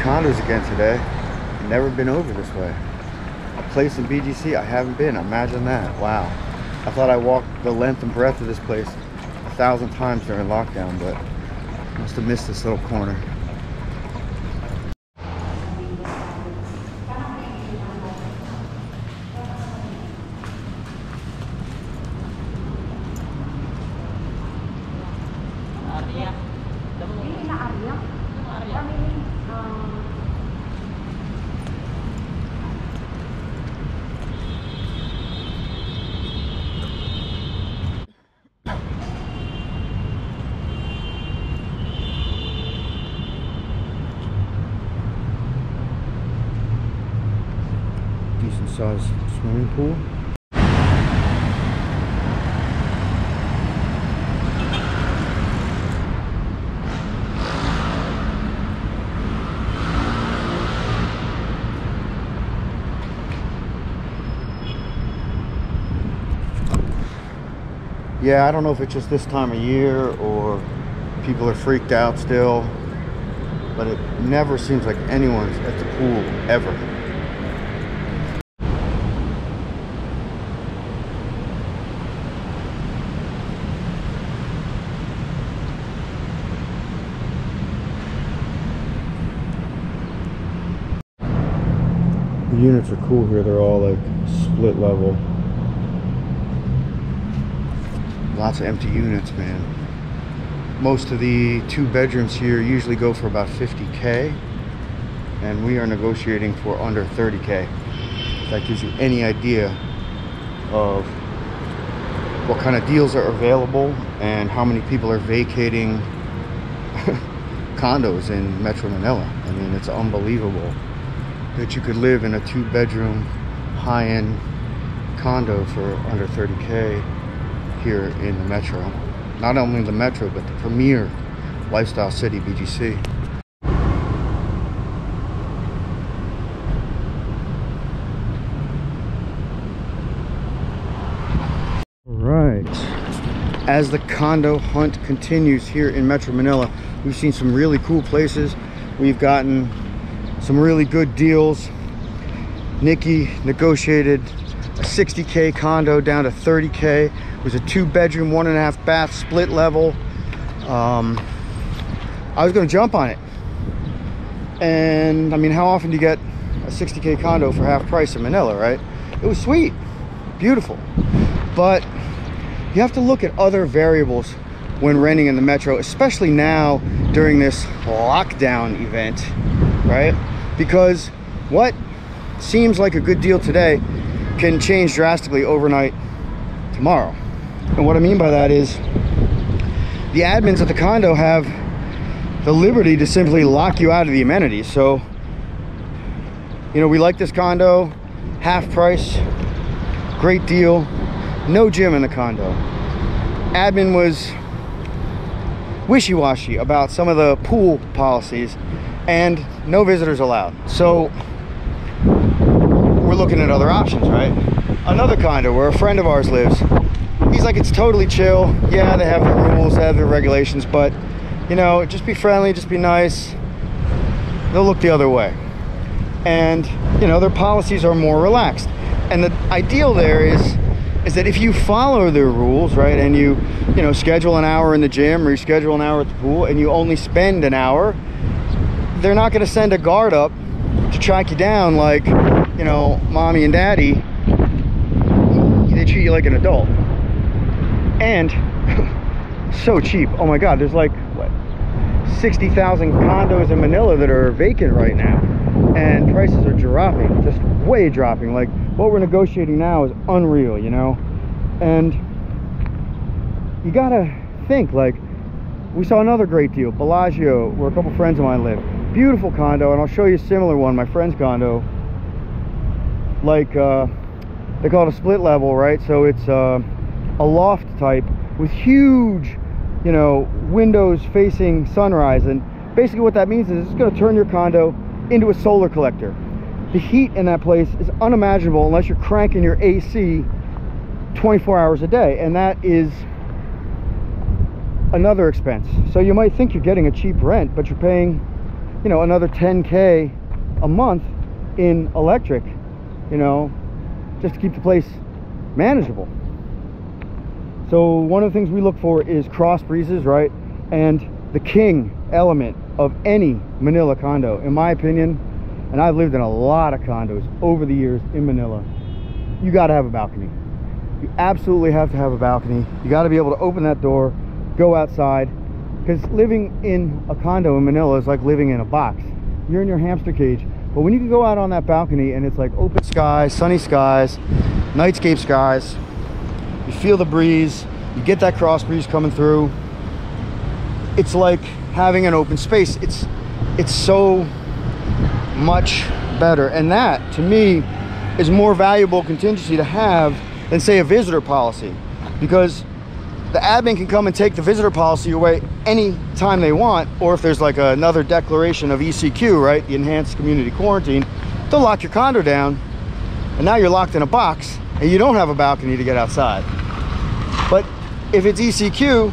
Condos again today. Never been over this way. A place in BGC I haven't been. Imagine that. Wow. I thought I walked the length and breadth of this place 1,000 times during lockdown, but must have missed this little corner. Decent sized swimming pool. Yeah, I don't know if it's just this time of year or people are freaked out still, but it never seems like anyone's at the pool ever. The units are cool here. They're all like split level. Lots of empty units, man. Most of the 2 bedrooms here usually go for about $50K, and we are negotiating for under $30K. If that gives you any idea of what kind of deals are available and how many people are vacating condos in Metro Manila. I mean, it's unbelievable that you could live in a 2-bedroom high-end condo for under $30K here in the Metro. Not only the Metro, but the premier lifestyle city, BGC. Right. As the condo hunt continues here in Metro Manila, we've seen some really cool places. We've gotten some really good deals. Nikki negotiated a $60K condo down to $30K. It was a 2-bedroom, 1.5 bath, split level. I was gonna jump on it. And I mean, how often do you get a $60K condo for half price in Manila, right? It was sweet, beautiful. But you have to look at other variables when renting in the Metro, especially now during this lockdown event, right? Because what seems like a good deal today can change drastically overnight tomorrow. And what I mean by that is the admins at the condo have the liberty to simply lock you out of the amenities. So, you know, we like this condo, half price, great deal, no gym in the condo. Admin was wishy-washy about some of the pool policies and no visitors allowed. So we're looking at other options, right? Another condo where a friend of ours lives, he's like, it's totally chill. Yeah, they have their rules, they have their regulations, but you know, just be friendly, just be nice. They'll look the other way. And you know, their policies are more relaxed. And the ideal there is that if you follow their rules, right, and you know, schedule an hour in the gym, reschedule an hour at the pool, and you only spend an hour, they're not going to send a guard up to track you down like, you know, mommy and daddy. They treat you like an adult. And so cheap. Oh my god, there's like what, 60,000 condos in Manila that are vacant right now, and prices are dropping, just way dropping. Like what we're negotiating now is unreal, you know. And you gotta think, like, we saw another great deal, Bellagio, where a couple friends of mine live. Beautiful condo, and I'll show you a similar one, my friend's condo. Like they call it a split level, right? So it's a loft type with huge, you know, windows facing sunrise. And basically what that means is it's going to turn your condo into a solar collector. The heat in that place is unimaginable unless you're cranking your AC 24 hours a day, and that is another expense. So you might think you're getting a cheap rent, but you're paying you know, another 10K a month in electric, you know, just to keep the place manageable. So one of the things we look for is cross breezes, right? And the king element of any Manila condo, in my opinion, and I've lived in a lot of condos over the years in Manila, you got to have a balcony. You absolutely have to have a balcony. You got to be able to open that door, go outside, because living in a condo in Manila is like living in a box. You're in your hamster cage. But when you can go out on that balcony and it's like open skies, sunny skies, nightscape skies, you feel the breeze, you get that cross breeze coming through, it's like having an open space. It's so much better, and that to me is more valuable contingency to have than, say, a visitor policy, because the admin can come and take the visitor policy away any time they want, or if there's like another declaration of ECQ, right, the enhanced community quarantine, they'll lock your condo down, and now you're locked in a box and you don't have a balcony to get outside. But if it's ECQ,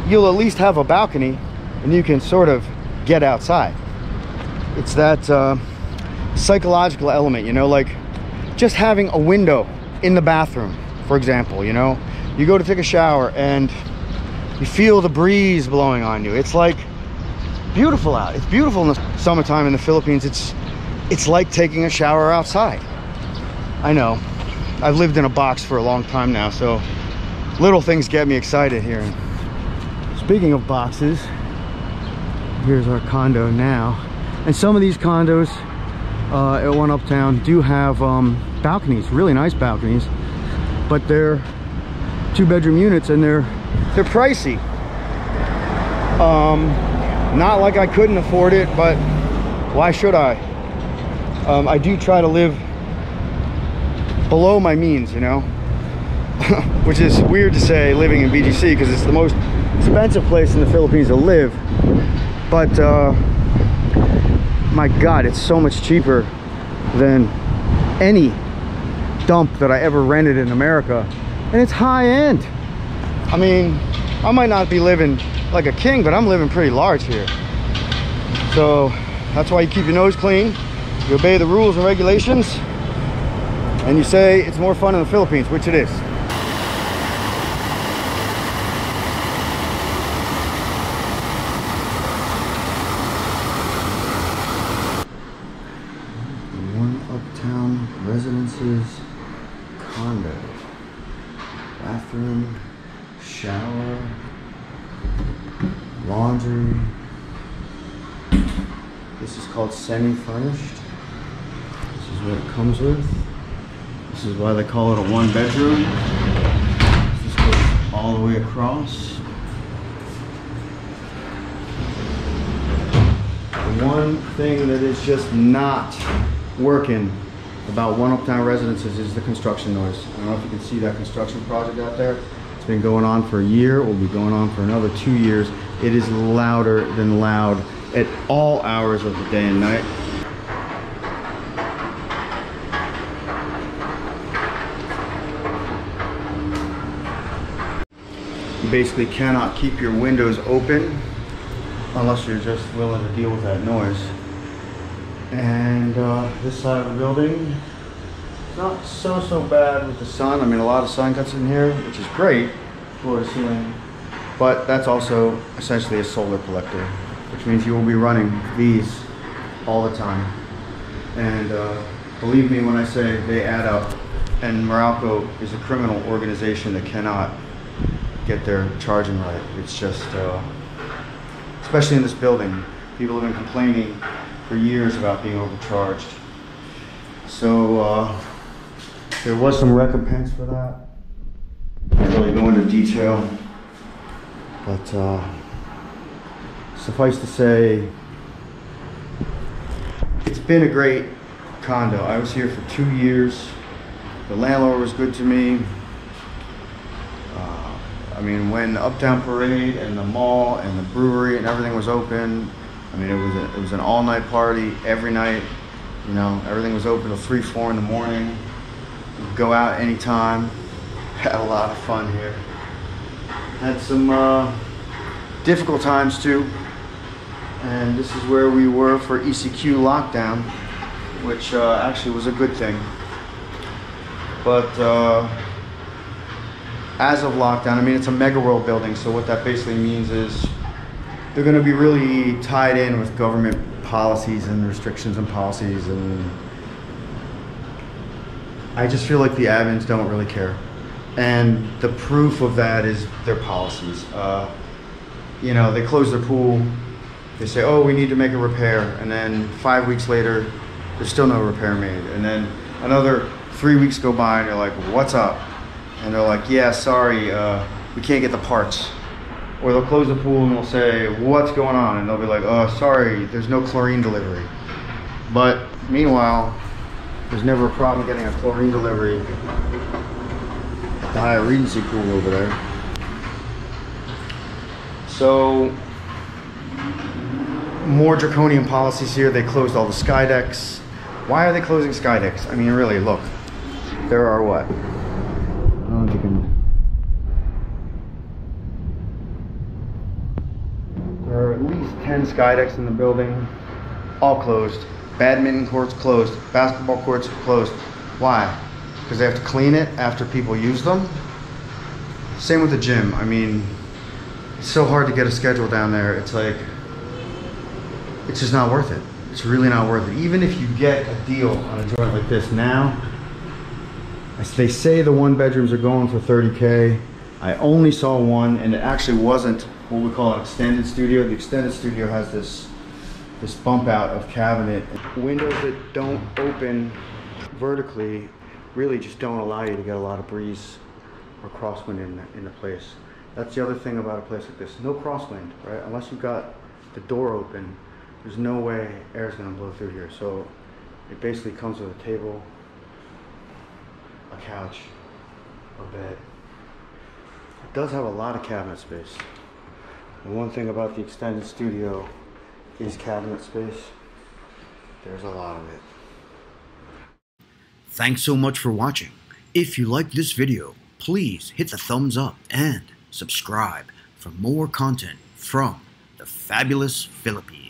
you'll at least have a balcony and you can sort of get outside. It's that psychological element, you know, like just having a window in the bathroom, for example. You know, you go to take a shower and you feel the breeze blowing on you. It's like beautiful out. It's beautiful in the summertime in the Philippines. It's like taking a shower outside. I know, I've lived in a box for a long time now, so little things get me excited here. Speaking of boxes, here's our condo now. And some of these condos at One Uptown do have balconies, really nice balconies, but they're 2-bedroom units and they're pricey. Not like I couldn't afford it, but why should I? I do try to live below my means, you know, which is weird to say living in BGC because it's the most expensive place in the Philippines to live, but my God, it's so much cheaper than any dump that I ever rented in America, and it's high end. I mean, I might not be living like a king, but I'm living pretty large here. So that's why you keep your nose clean, you obey the rules and regulations, and you say it's more fun in the Philippines, which it is. One Uptown Residences condo. Bathroom, shower, laundry. This is called semi-furnished. This is what it comes with. This is why they call it a 1-bedroom. This goes all the way across. The one thing that is just not working about One Uptown Residences is the construction noise. I don't know if you can see that construction project out there. It's been going on for a year. It will be going on for another 2 years. It is louder than loud at all hours of the day and night. You basically cannot keep your windows open unless you're just willing to deal with that noise. And this side of the building, it's not so bad with the sun. I mean, a lot of sun gets in here, which is great, floor to ceiling. But that's also essentially a solar collector, which means you will be running these all the time. And believe me when I say they add up. And Meralco is a criminal organization that cannot get their charging right. It's just, especially in this building, people have been complaining for years about being overcharged. So there was some recompense for that. I can't really go into detail, but suffice to say, it's been a great condo. I was here for 2 years. The landlord was good to me. I mean, when the Uptown Parade and the mall and the brewery and everything was open, I mean, it was an all-night party every night. You know, everything was open till 3, 4 in the morning. You'd go out anytime. Had a lot of fun here. Had some difficult times too. And this is where we were for ECQ lockdown, which actually was a good thing. But as of lockdown, I mean, it's a mega world building, so what that basically means is they're going to be really tied in with government policies and restrictions and policies, and I just feel like the admins don't really care. And the proof of that is their policies. You know, they close their pool, they say, oh, we need to make a repair, and then 5 weeks later, there's still no repair made. And then another 3 weeks go by, and they're like, what's up? And they're like, yeah, sorry, we can't get the parts. Or they'll close the pool and they'll say, what's going on? And they'll be like, oh, sorry, there's no chlorine delivery. But meanwhile, there's never a problem getting a chlorine delivery at the Hyatt Regency pool over there. So, more draconian policies here. They closed all the sky decks. Why are they closing sky decks? I mean, really, look. There are what? I don't know if you can... There are at least 10 sky decks in the building. All closed. Badminton courts closed. Basketball courts closed. Why? Because they have to clean it after people use them? Same with the gym. I mean, it's so hard to get a schedule down there. It's like, it's just not worth it. It's really not worth it. Even if you get a deal on a joint like this now, they say the one bedrooms are going for $30K. I only saw one, and it actually wasn't what we call an extended studio. The extended studio has this bump out of cabinet. Windows that don't open vertically really just don't allow you to get a lot of breeze or crosswind in the place. That's the other thing about a place like this. No crosswind, right? Unless you've got the door open, there's no way air's gonna blow through here. So it basically comes with a table, a couch, a bed. It does have a lot of cabinet space. The one thing about the extended studio is cabinet space. There's a lot of it. Thanks so much for watching. If you liked this video, please hit the thumbs up and subscribe for more content from the fabulous Philippines.